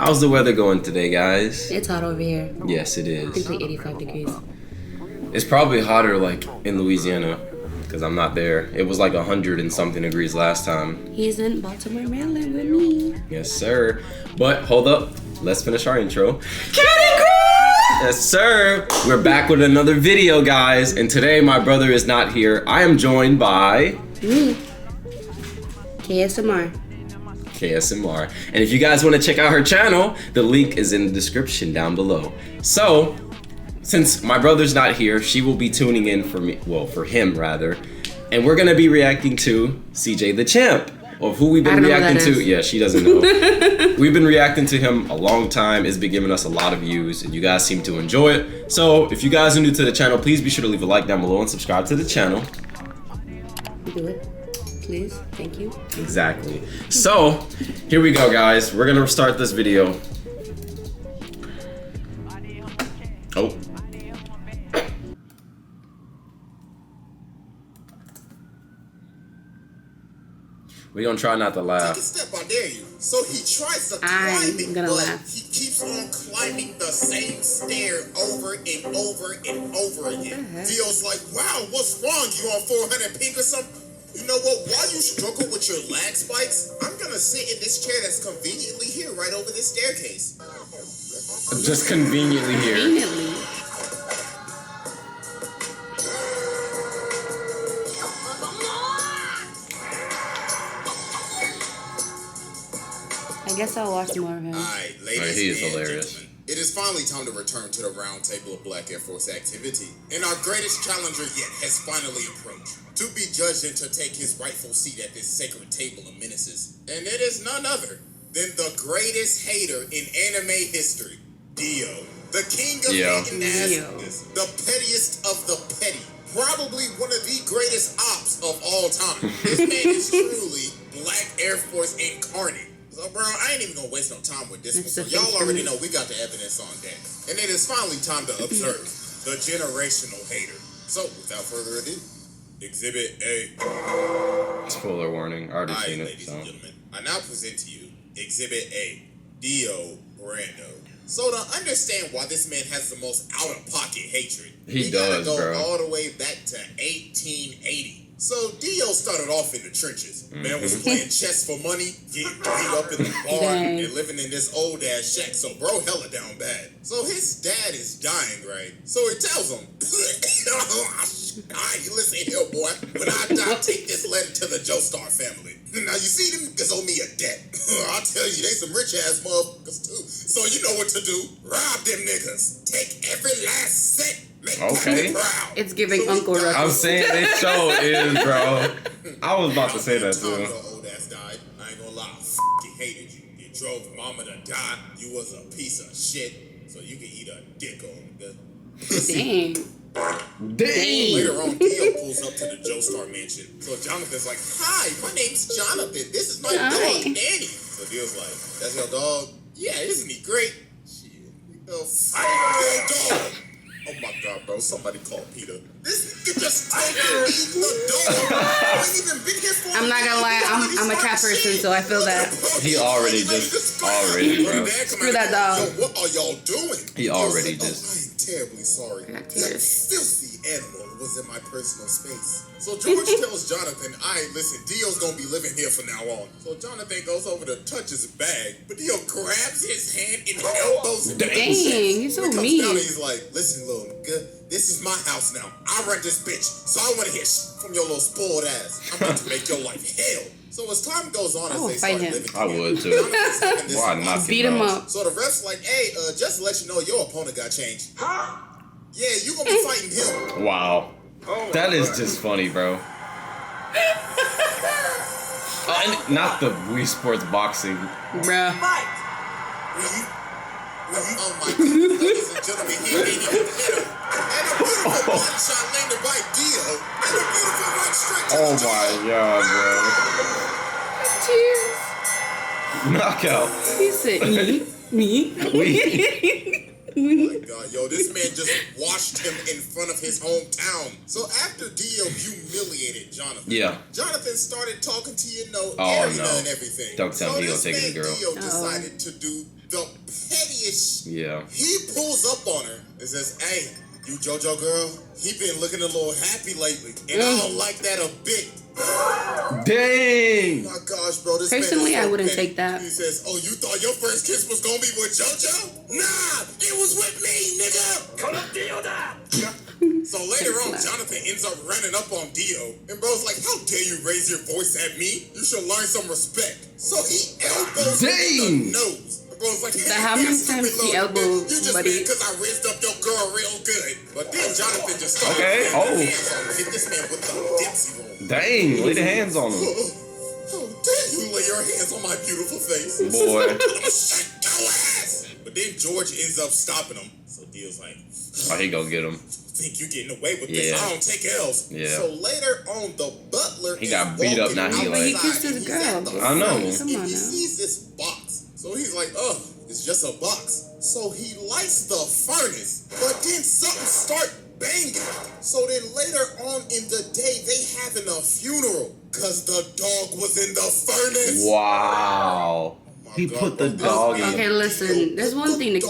How's the weather going today, guys? It's hot over here. Yes, it is. It's like 85 degrees. It's probably hotter like in Louisiana because I'm not there. It was like 100 and something degrees last time. He's in Baltimore, Maryland with me. Yes, sir. But hold up. Let's finish our intro. Yes, sir. We're back with another video, guys. And today my brother is not here. I am joined by... me. KSMR. And if you guys want to check out her channel, the link is in the description down below. So, since my brother's not here, she will be tuning in for me, well, for him rather, and we're gonna be reacting to Cjdachamp, or who we've been reacting to. Yeah, she doesn't know. We've been reacting to him a long time. It's been giving us a lot of views, and you guys seem to enjoy it. So, if you guys are new to the channel, please be sure to leave a like down below and subscribe to the channel. Do it. Please, thank you. Exactly. So, here we go, guys. We're gonna start this video. Oh. We're gonna try not to laugh. Take a step, I dare you. So he tries to climb it, gonna but laugh. he keeps on climbing the same stair over and over and over again. Feels like, wow, what's wrong? You on 400 ping or something? You know what? While you struggle with your lag spikes, I'm gonna sit in this chair that's conveniently here, right over this staircase. Just conveniently here. Conveniently. I guess I'll watch more of him. Alright, ladies He is and hilarious. gentlemen, it is finally time to return to the round table of Black Air Force activity. And our greatest challenger yet has finally approached, to be judged and to take his rightful seat at this sacred table of menaces. And it is none other than the greatest hater in anime history, DIO. The king of hating ass, the pettiest of the petty. Probably one of the greatest ops of all time. This man is truly Black Air Force incarnate. So, bro, I ain't even gonna waste no time with this one. So y'all already know we got the evidence on deck. And it is finally time to observe the generational hater. So, without further ado, Exhibit A. Spoiler warning. I already seen it. Ladies So. and gentlemen, I now present to you Exhibit A, DIO Brando. So to understand why this man has the most out-of-pocket hatred, He we gotta does, go bro. all the way back to 1880. So DIO started off in the trenches. Man was playing chess for money, getting beat up in the bar, and living in this old ass shack. So bro hella down bad. So his dad is dying, right? So he tells him, "Alright, you listen here, boy. When I die, take this letter to the Joestar family. Now you see them niggas owe me a debt. I'll tell you, they some rich ass motherfuckers too. So you know what to do. Rob them niggas. Take every last cent. Make them proud." It's giving So Uncle Ruckus. I'm saying this show is, bro. I was about to say that too. The old ass died. I ain't gonna lie. He hated you. You drove mama to die. You was a piece of shit. So you can eat a dick on the Dang. Later on, DIO pulls up to the Joestar mansion. So Jonathan's like, "Hi, my name's Jonathan. This is my dog, Danny." So DIO's like, "That's your dog? Yeah, isn't he great?" Shit, dog. Oh my god, bro, somebody call Peter. This nigga just told me he's the dog. I ain't even been here for I'm not gonna lie, I'm a cat person, so I feel that. He already bro. Screw that dog. Yo, what are y'all doing? He already I just. am terribly sorry. I got That tears. filthy animal was in my personal space. So George tells Jonathan, listen, DIO's gonna be living here from now on. So Jonathan goes over to touch his bag, but DIO grabs his hand and elbows him. Dang, he's so He comes mean. down and he's like, "Listen, little nigga, this is my house now. I run this bitch, so I want to hear from your little spoiled ass. I'm about to make your life hell." So as time goes on, I as would they fight start him. living I together, would too. Jonathan's having this Why not? Beat him up. So the ref's like, "Hey, just to let you know, your opponent got changed." Yeah, you gonna be fighting him. Wow. That is just funny, bro. Not the Wii Sports boxing. Bruh. Oh my God, ladies and gentlemen, he ain't even hit him. And a beautiful one shot landed by DIO. And a beautiful right straight to Oh the my god, bro. Cheers. Knockout. He said, me. Oh my God, yo, this man just washed him in front of his hometown. So after DIO humiliated Jonathan, Jonathan started talking to Arena and everything. Don't tell me he'll take this it, girl. man DIO decided to do the pettiest. Yeah. He pulls up on her and says, "Hey, you JoJo girl, he been looking a little happy lately, and I don't like that a bit." Dang. Oh my gosh, bro. This Personally, man is so I wouldn't petty. take that. He says, "Oh, you thought your first kiss was gonna be with JoJo? Nah, it was with me, nigga." So later on, Jonathan ends up running up on Dio, and bro's like, "How dare you raise your voice at me? You should learn some respect." So he elbows him in the nose. And bro's like, "Hey, How many stupid times he little elbowed bitch. You just buddy? mad because I raised up your girl real good." But then Jonathan just started Okay, laying his hands on him, hit this man with the Dipsy roll. Dang, lay the hands on him. How dare you lay your hands on my beautiful face? Boy. I'ma shake your ass. But then George ends up stopping him. So Dio's like, Oh, he gonna get him. "Think you getting away with this? Yeah. I don't take L's." Yeah. So later on, the butler He got beat up, now he like- He kissed his girl. I know. And Come on he now. sees this box. So he's like, "Oh, it's just a box." So he lights the furnace. But then something start banging. So then later on in the day, they having a funeral. Cause the dog was in the furnace. Wow. He put the dog in. Okay, listen. There's one thing to,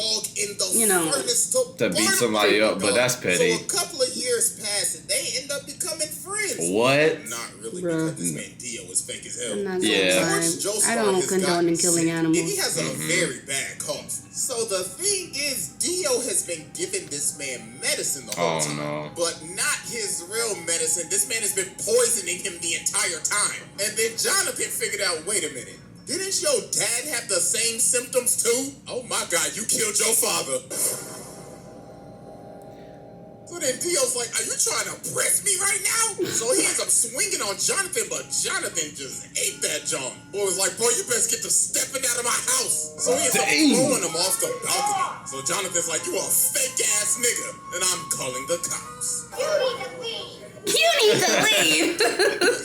To beat somebody up, but that's petty. So a couple of years pass and they end up becoming friends. What? Not really, Bruh. because this man Dio is fake as hell. I'm not gonna Yeah. lie. I don't condone in killing animals. And he has a very bad cough. So the thing is, Dio has been giving this man medicine the whole time. No. But not his real medicine. This man has been poisoning him the entire time. And then Jonathan figured out, wait a minute. Didn't your dad have the same symptoms too? Oh my God, you killed your father. So then Dio's like, "Are you trying to press me right now?" So he ends up swinging on Jonathan, but Jonathan just ate that John. Boy was like, "Boy, you best get to stepping out of my house." So he ends up throwing him off the balcony. So Jonathan's like, "You a fake ass nigga, and I'm calling the cops." You need to leave.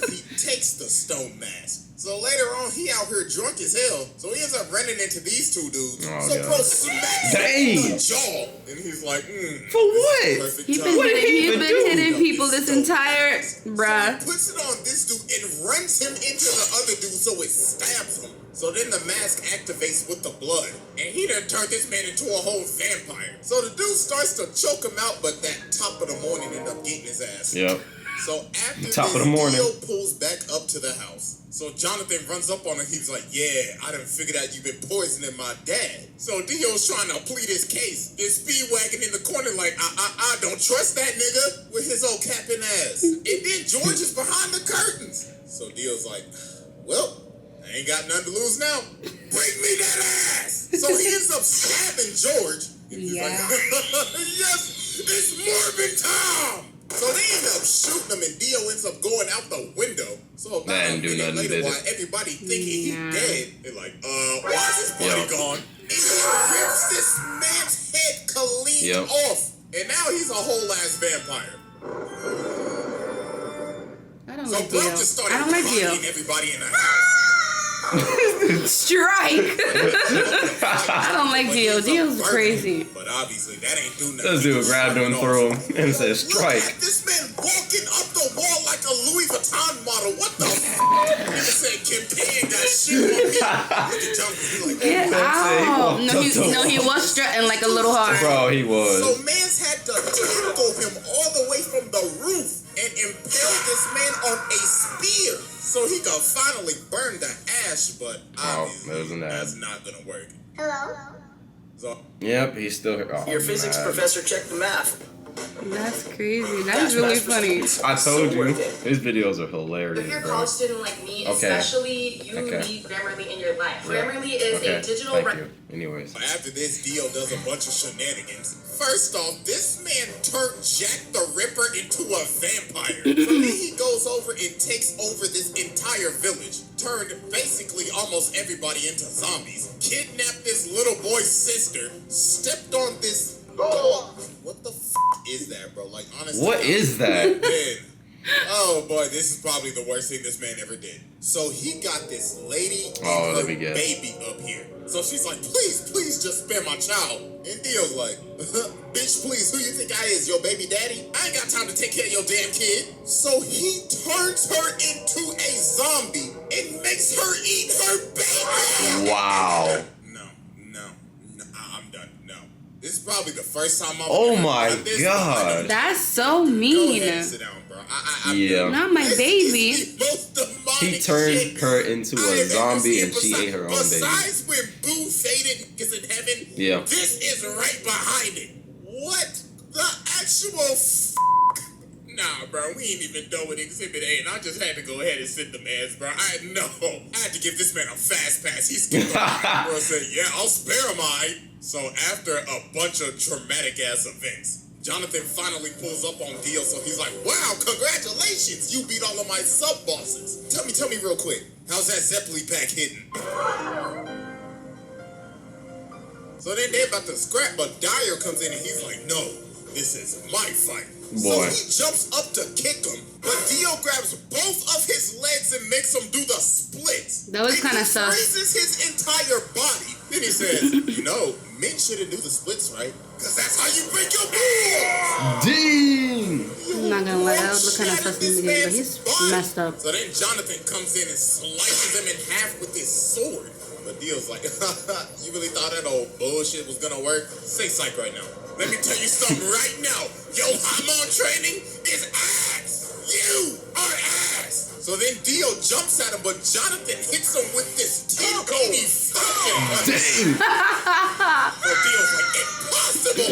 He takes the stone mask. So later on, he out here drunk as hell. So he ends up running into these two dudes. Oh, so God. bro smacks him in Dang. the jaw. And he's like, For what? perfect He's time. been What did he hitting, even do? hitting people this entire, bruh. So he puts it on this dude and runs him into the other dude so it stabs him. So then the mask activates with the blood. And he done turned this man into a whole vampire. So the dude starts to choke him out, but that top of the morning end up getting his ass. Yep. So after Top of this, the morning. Dio pulls back up to the house. So Jonathan runs up on him. He's like, "Yeah, I done figured out you've been poisoning my dad." So Dio's trying to plead his case. This speedwagon in the corner like, I don't trust that nigga with his old capping ass. And then George is behind the curtains. So Dio's like, "Well, I ain't got nothing to lose now. Bring me that ass." So he ends up stabbing George. And he's like, "Yes, it's Morbid time." So they end up shooting him, and Dio ends up going out the window. So about a minute later, while everybody thinking he's dead, they're like, why is his body gone? And he rips this man's head clean off. And now he's a whole ass vampire. I don't So like bro Dio. just started I don't like Dio. crying everybody in the house. Strike. I don't like Dio. Dio's crazy. But obviously that ain't do nothing. This dude grabbed him and threw him and said, "Strike." Look at this man walking up the wall like a Louis Vuitton model. What the f***? Nigga said Kim K ain't got shit on me. Look at Jonathan. He like, Get out. No, he was strutting like a little hard. Bro, he was. So mans had to tackle him all the way from the roof and impale this man on a spear so he could finally burn the ash, but obviously that's not gonna work. Hello? So Yep, he's still here. Oh, Your physics professor checked the math. That's crazy. That is really funny. I told you, his videos are hilarious, If you're a bro. college student like me, especially, you need Grammarly in your life. Grammarly is a digital... Thank you. Anyways. after this, Dio does a bunch of shenanigans. First off, this man turned Jack the Ripper into a vampire. So then he goes over and takes over this entire village. Turned basically almost everybody into zombies. Kidnapped this little boy's sister. Stepped on this dog. What the f*** is that, bro? Like, honestly. What is that? Man. Oh boy, this is probably the worst thing this man ever did. So he got this lady and her baby up here. So she's like, please just spare my child. And Dio's like, bitch, please, who you think I is? Your baby daddy? I ain't got time to take care of your damn kid. So he turns her into a zombie and makes her eat her baby. Wow. No. This is probably the first time I've Oh ever my done this. God. That's so Go mean. ahead and sit down, bro. Yeah. Not my baby. This is the most demonic He turned shit her into I a have ever zombie seen and she ate her own baby. Besides when Boo faded is in heaven, Yeah. this is right behind it. What the actual Nah, bro, we ain't even done with Exhibit A, and I just had to go ahead and sit the man's, bro. I had to give this man a fast pass. He skipped the line, bro. Said, yeah, I'll spare him, So after a bunch of traumatic ass events, Jonathan finally pulls up on Dio, so he's like, wow, congratulations, you beat all of my sub bosses. Tell me real quick, how's that Zeppeli pack hitting? So then they're about to scrap, but DIO comes in and he's like, no, this is my fight. So Boy. he jumps up to kick him, but Dio grabs both of his legs and makes him do the splits. That was And kinda he sus. freezes his entire body. Then he says, you know, men shouldn't do the splits, right? Because that's how you break your balls. Dang! I'm not gonna lie, that would look kind of sus in the beginning, but he's messed up. So then Jonathan comes in and slices him in half with his sword. But Dio's like, you really thought that old bullshit was gonna work? Say psych right now. Let me tell you something right now. Your hormone training is ass. You are ass. So then Dio jumps at him, but Jonathan hits him with this 1080 fucking punch. Dang! So Dio's like, impossible.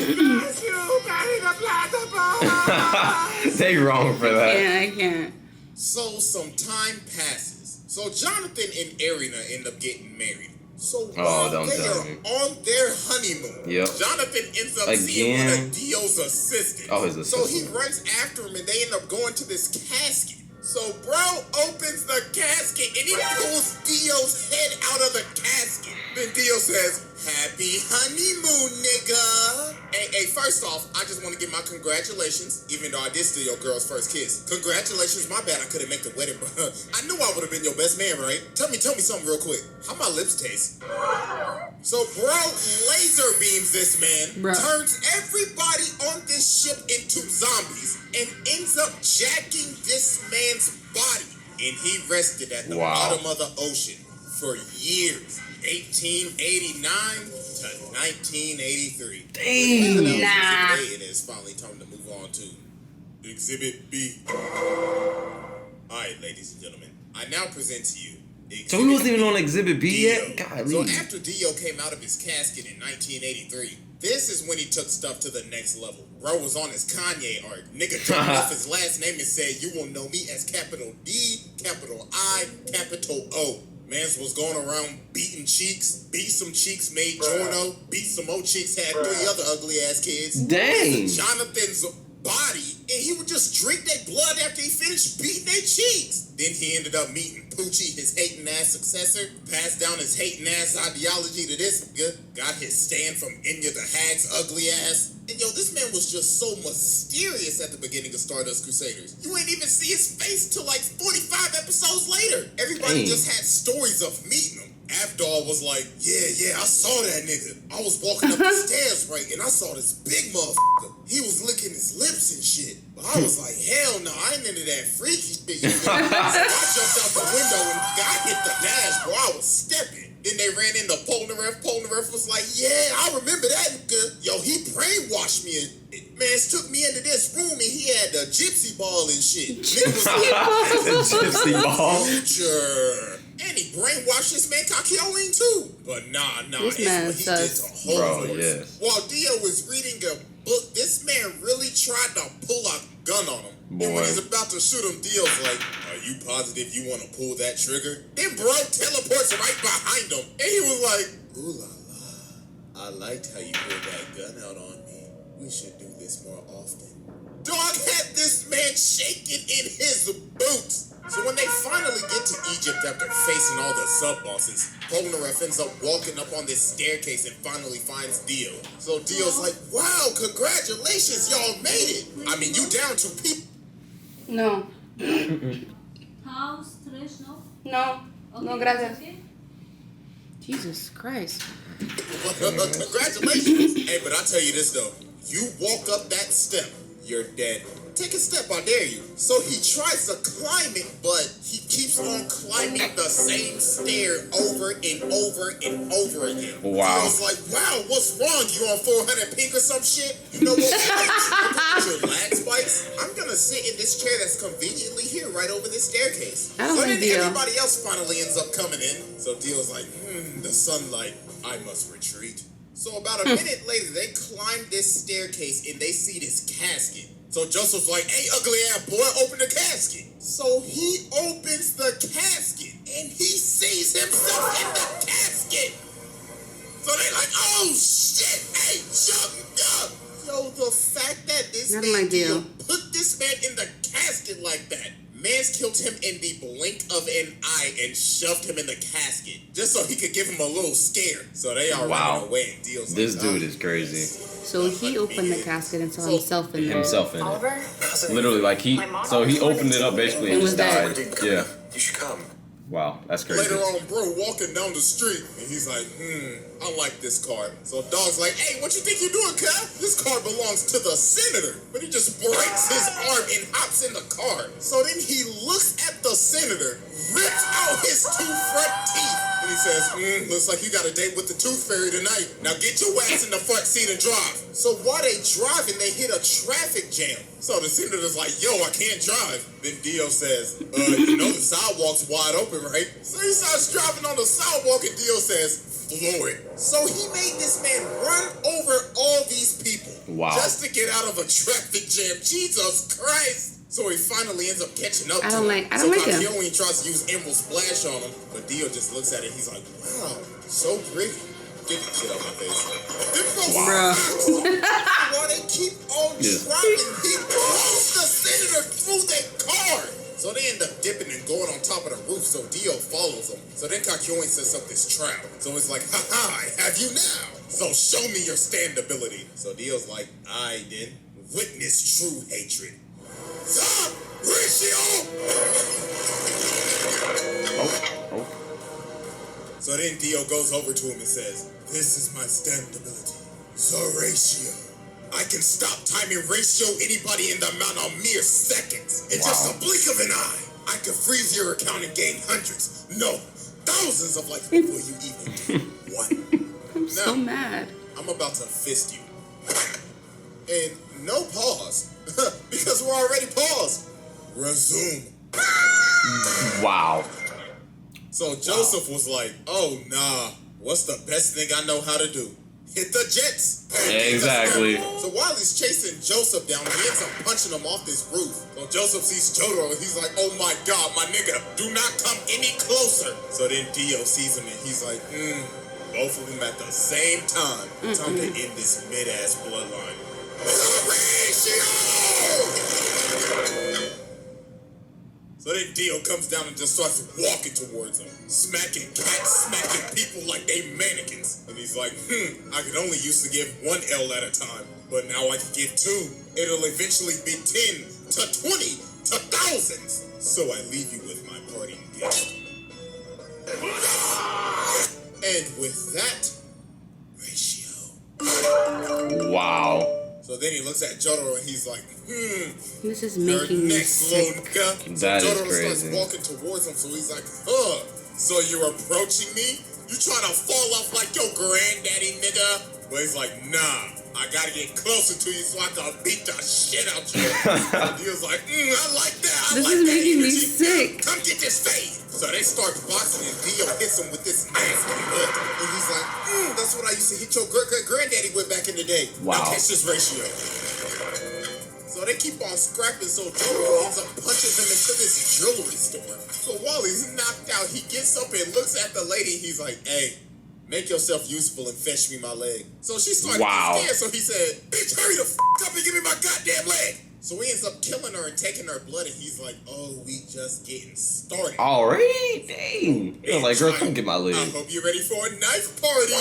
They wrong for that. Yeah, I can't. So some time passes. So Jonathan and Arena end up getting married. So while don't they tell are me. on their honeymoon, Yep. Jonathan ends up seeing one Again. of Dio's assistants. Oh, his So he assistant. runs after him and they end up going to this casket. So bro opens the casket and he pulls Dio's head out of the casket. Then Dio says, happy honeymoon, nigga. Hey, first off, I just want to give my congratulations, even though I did steal your girl's first kiss. Congratulations, my bad I couldn't make the wedding, bro. I knew I would have been your best man, right? Tell me something real quick. How my lips taste? So bro laser beams this man, Bruh. turns everybody on this ship into zombies, and ends up jacking this man's body. And he rested at the Wow. bottom of the ocean for years. 1889 to 1983. Dang. Nah. It is finally time to move on to Exhibit B. Alright, ladies and gentlemen, I now present to you So he wasn't even on Exhibit B Dio. yet? Golly. So after Dio came out of his casket in 1983, this is when he took stuff to the next level. Bro was on his Kanye arc. Nigga dropped off his last name and said, you will know me as capital D, capital I, capital O. Mans was going around beating cheeks, beat some cheeks, made Jorno, beat some more cheeks, had 3 other ugly ass kids. Dang. Jonathan's body, and he would just drink their blood after he finished beating their cheeks. Then he ended up meeting Poochie, his hating ass successor, passed down his hating ass ideology to this nigga, got his stand from Enya the Hag's ugly ass. And yo, this man was just so mysterious at the beginning of Stardust Crusaders. You ain't even see his face till like 45 episodes later. Everybody Dang. just had stories of meeting him. Avdol was like, yeah, I saw that nigga. I was walking up the stairs, right, and I saw this big motherfucker. He was licking his lips and shit. But I was like, hell no, I ain't into that freaky shit. You know? So I jumped out the window and I hit the dash, bro. I was stepping. Then they ran into Polnareff. Polnareff was like, yeah, I remember that nigga. Yo, he brainwashed me. Man, took me into this room and he had the gypsy ball and shit. Nigga was like, The gypsy ball. Future. And he brainwashed this man Kakyoin too. But nah, This it's man what he did sus. to whole Bro, horse. yes. While Dio was reading a book, this man really tried to pull a gun on him. And Boy. when he's about to shoot him, Dio's like, are you positive you want to pull that trigger? Then bro teleports right behind him. And he was like, ooh la la. I liked how you pulled that gun out on me. We should do this more often. Dog had this man shaking in his boots. So when they finally get to Egypt after facing all the sub-bosses, Polnareff ends up walking up on this staircase and finally finds Dio. So Dio's like, wow, congratulations, y'all made it. I mean, you down to people. No. House, trash, no? No. No, Okay, gracias. okay. Jesus Christ. Congratulations. Hey, but I tell you this though, you walk up that step, you're dead. Take a step, I dare you. So he tries to climb it, but he keeps on climbing the same stair over and over and over again. Wow. I was like, wow, what's wrong? You on 400 pink or some shit? You know what? Your lag spikes? I'm gonna sit in this chair that's conveniently here right over this staircase. I don't So like then Dio. everybody else finally ends up coming in. So Dio's like, the sunlight, I must retreat. So about a minute later, they climb this staircase and they see this casket. So Joseph's like, hey, ugly ass boy, open the casket. So he opens the casket and he sees himself in the casket. So they're like, oh shit, hey, jump up. Yo, the fact that this I don't man like Dio. put this man in the casket like that. Man's killed him in the blink of an eye and shoved him in the casket just so he could give him a little scare. So they are running away and Dio's This like, dude is crazy. So he opened the casket and saw himself in there. Himself in it. Oliver? Literally, like he opened it up basically and It was just died. dead. Yeah. You should come. Wow, that's crazy. Later on, bro, walking down the street, and he's like, I like this car. So Dog's like, hey, what you think you're doing, cuz? This car belongs to the senator. But he just breaks his arm and hops in the car. So then he looks at the senator, rips out his two front teeth, and he says, looks like you got a date with the tooth fairy tonight. Now get your ass in the front seat and drive. So while they driving, they hit a traffic jam. So the senator's like, yo, I can't drive. Then Dio says, you know the sidewalk's wide open, right? So he starts driving on the sidewalk and Dio says, floor it. So he made this man run over all these people. Wow. Just to get out of a traffic jam. Jesus Christ. So he finally ends up catching up I to don't him. like him. He only tries to use Emerald Splash on him, but Dio just looks at it. He's like, wow, so pretty. Get that shit out my face. While they keep on driving, he throws the senator through their car. So they end up dipping and going on top of the roof, so Dio follows them. So then Kakyoin sets up this trap. So it's like, haha, I have you now. So show me your stand ability. So Dio's like, I did. Witness true hatred. Stop! Ratio! So then Dio goes over to him and says, this is my stand ability. Zoratio. I can stop time and ratio anybody in the amount of mere seconds. In just a blink of an eye. I can freeze your account and gain hundreds, no, thousands of life before you even do one. I'm so mad. I'm about to fist you. And no pause. Because we're already paused. Resume. Wow. So Joseph was like, oh nah, what's the best thing I know how to do? Hit the jets. Exactly. So while he's chasing Joseph down, he ends up punching him off this roof. So Joseph sees Jotaro and he's like, oh my god, my nigga, do not come any closer. So then Dio sees him and he's like, both of them at the same time. Time to end this mid-ass bloodline. So then Dio comes down and just starts walking towards him, smacking cats, smacking people like they mannequins. And he's like, I could only used to give one L at a time, but now I can give two. It'll eventually be 10 to 20 to thousands. So I leave you with my parting gift. And with that, ratio. Wow. So then he looks at Jotaro and he's like, This is making me sick. So That is Jotaro starts crazy. walking towards him, so he's like, so you're approaching me? You trying to fall off like your granddaddy, nigga? But he's like, nah, I gotta get closer to you so I can beat the shit out you. He was like, I like that. This is making me sick. Come get this fade. So they start boxing and Dio hits him with this nasty hook. And he's like, that's what I used to hit your granddaddy with back in the day. Wow. Now catch this ratio. So they keep on scrapping, so Jotaro ends up punching him into this jewelry store. So while he's knocked out, he gets up and looks at the lady. He's like, hey, make yourself useful and fetch me my leg. So she started to get scared, so he said, bitch, hurry the up and give me my goddamn leg. So he ends up killing her and taking her blood, and he's like, oh, we just getting started. Already? Dang. He was like, girl, come get my leg. I hope you're ready for a knife party.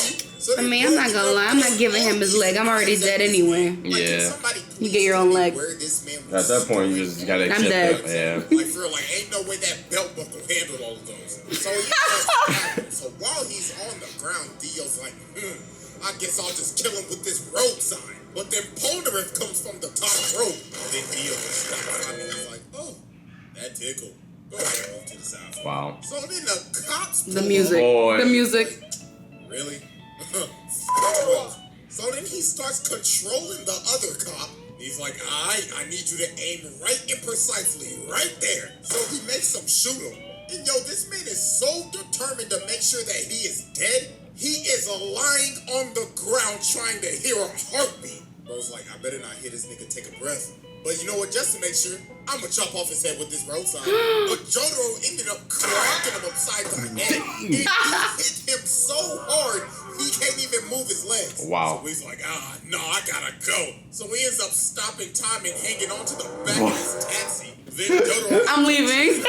So I mean, I'm not gonna lie. I'm not giving him his leg. I'm already dead anyway. Yeah. You get your own leg. At that point, you just gotta accept dead. that. Yeah. Like, for real, like, ain't no way that belt buckle handled all of those. So so while he's on the ground, Dio's like, I guess I'll just kill him with this road sign. But then Polnareff comes from the top rope, then Dio just stopped climbing. He's like, oh, that tickled. Go ahead, move to the side. Wow. So then the cops The pull music. up. Boy. The music. Really? So then he starts controlling the other cop. He's like, I need you to aim right and precisely, right there. So he makes him shoot him. And yo, this man is so determined to make sure that he is dead. He is lying on the ground trying to hear a heartbeat. Bro's like, I better not hear this nigga take a breath. But you know what, just to make sure, I'm gonna chop off his head with this road sign. But Jotaro ended up cracking him upside the head. He hit him so hard, he can't even move his legs. Wow. So he's like, no, I gotta go. So he ends up stopping time and hanging on to the back of his taxi. Then Jotaro... I'm leaving.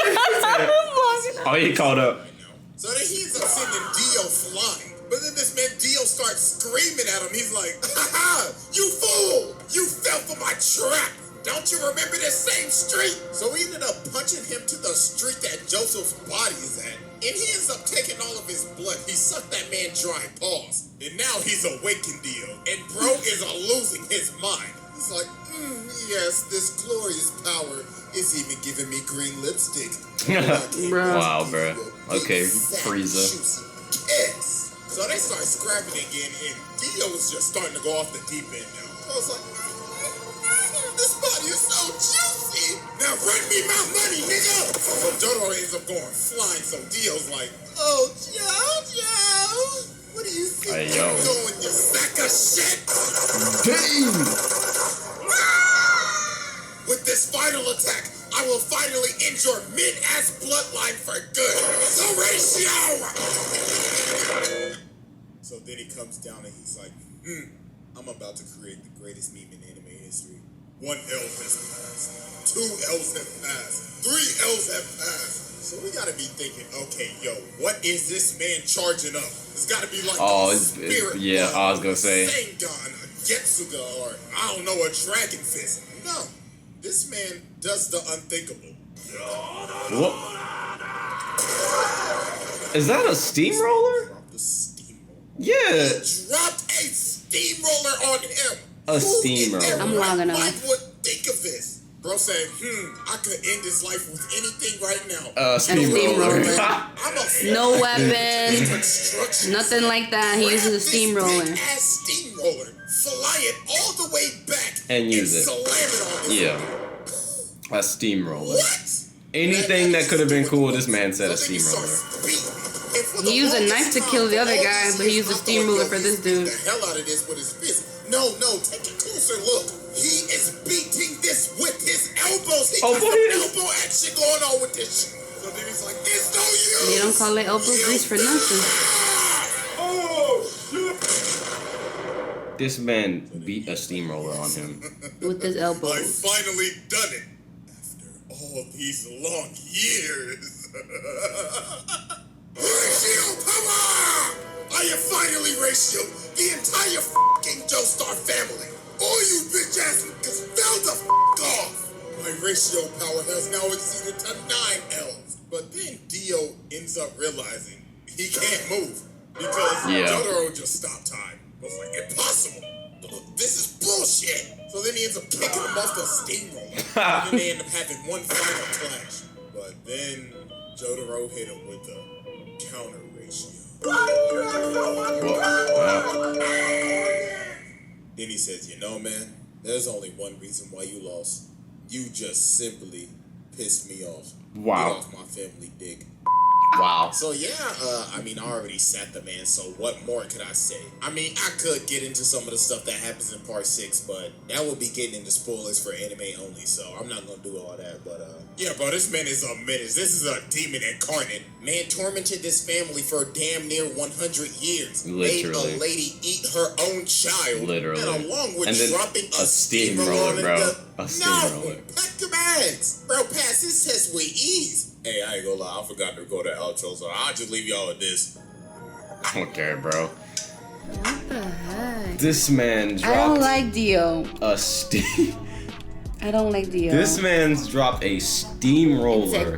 Oh, he caught up. So then he ends up sending Dio flying. But then this man Dio starts screaming at him. He's like, ha, you fool! You fell for my trap! Don't you remember this same street? So he ended up punching him to the street that Joseph's body is at. And he ends up taking all of his blood. He sucked that man dry. Pause. And now he's awakened Dio. And bro is losing his mind. He's like, yes, this glorious power is even giving me green lipstick. Wow, bro. Okay, Frieza. Yes. So they start scrapping again, and Dio is just starting to go off the deep end now. I was like, this body is so juicy. Now run me my money, nigga. So Jotaro ends up going flying. So Dio's like, oh, Jojo, what do you think you're doing, you sack of shit? Damn. With this final attack, I will finally end your mid-ass bloodline for good. So Ratio! So then he comes down and he's like, I'm about to create the greatest meme in anime history. 1 L has passed. 2 L's have passed. 3 L's have passed. So we gotta be thinking, okay, yo, what is this man charging up? It's gotta be like a spirit. Yeah, I was gonna say. Sengun, a Getsuga, or I don't know, a Dragon Fist. No, this man does the unthinkable. What? Is that a steamroller? The steamroller. Yeah. Dropped a steamroller on him. A steamroller. I'm logging on. Who would think of this? Bro said, I could end his life with anything right now. Steamroller. No weapon. Nothing like that. He uses a steamroller. Ass steamroller. Fly it all the way back And use it. Slam it on his Yeah. A steamroller. What? Anything that could have been cool, this man said a steamroller. He used a knife to kill the other guy, but he used a steamroller for this dude. The hell out of this with his fist. No, take a closer look. He is beating this with his elbows. He got some elbow action going on with this shit. So then he's like, it's no use. They don't call it elbow grease for nothing. Oh, shit. This man beat a steamroller on him. With his I elbows. finally done it. After all these long years. Ratio power! I have finally ratioed the entire fucking Joestar family. All you bitch ass niggas fell the off. My ratio power has now exceeded to 9 L's. But then Dio ends up realizing he can't move because Jotaro just stopped time. I was like, impossible. This is bullshit. So then he ends up kicking him off the steamroller. And then they end up having one final clash. But then Jotaro hit him with the counter ratio. Then he says, you know, man, there's only one reason why you lost. You just simply pissed me off. Wow. Get off my family dick. Wow. So yeah, I mean, I already sat the man, so what more could I say? I mean, I could get into some of the stuff that happens in part 6, but that would be getting into spoilers for anime only, so I'm not gonna do all that, but yeah, bro, this man is a menace. This is a demon incarnate. Man tormented this family for damn near 100 years. Literally. Made a lady eat her own child. Literally. And along with And then dropping a steamroller, bro. A steamroller. No, pack your bags. Bro, pass this test with ease. Hey, I ain't gonna lie, I forgot to go to outro, so I'll just leave y'all with this. I don't care, bro. What the heck? This man dropped I don't like Dio. a steam. I don't like Dio. This man's dropped a steamroller.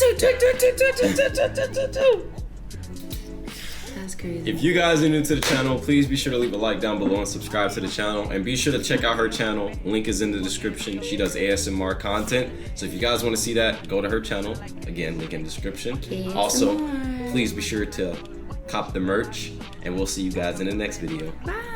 That's crazy. If you guys are new to the channel, please be sure to leave a like down below and subscribe to the channel. And be sure to check out her channel. Link is in the description. She does ASMR content. So if you guys want to see that, go to her channel. Again, link in the description. ASMR. Also, please be sure to cop the merch. And we'll see you guys in the next video. Bye.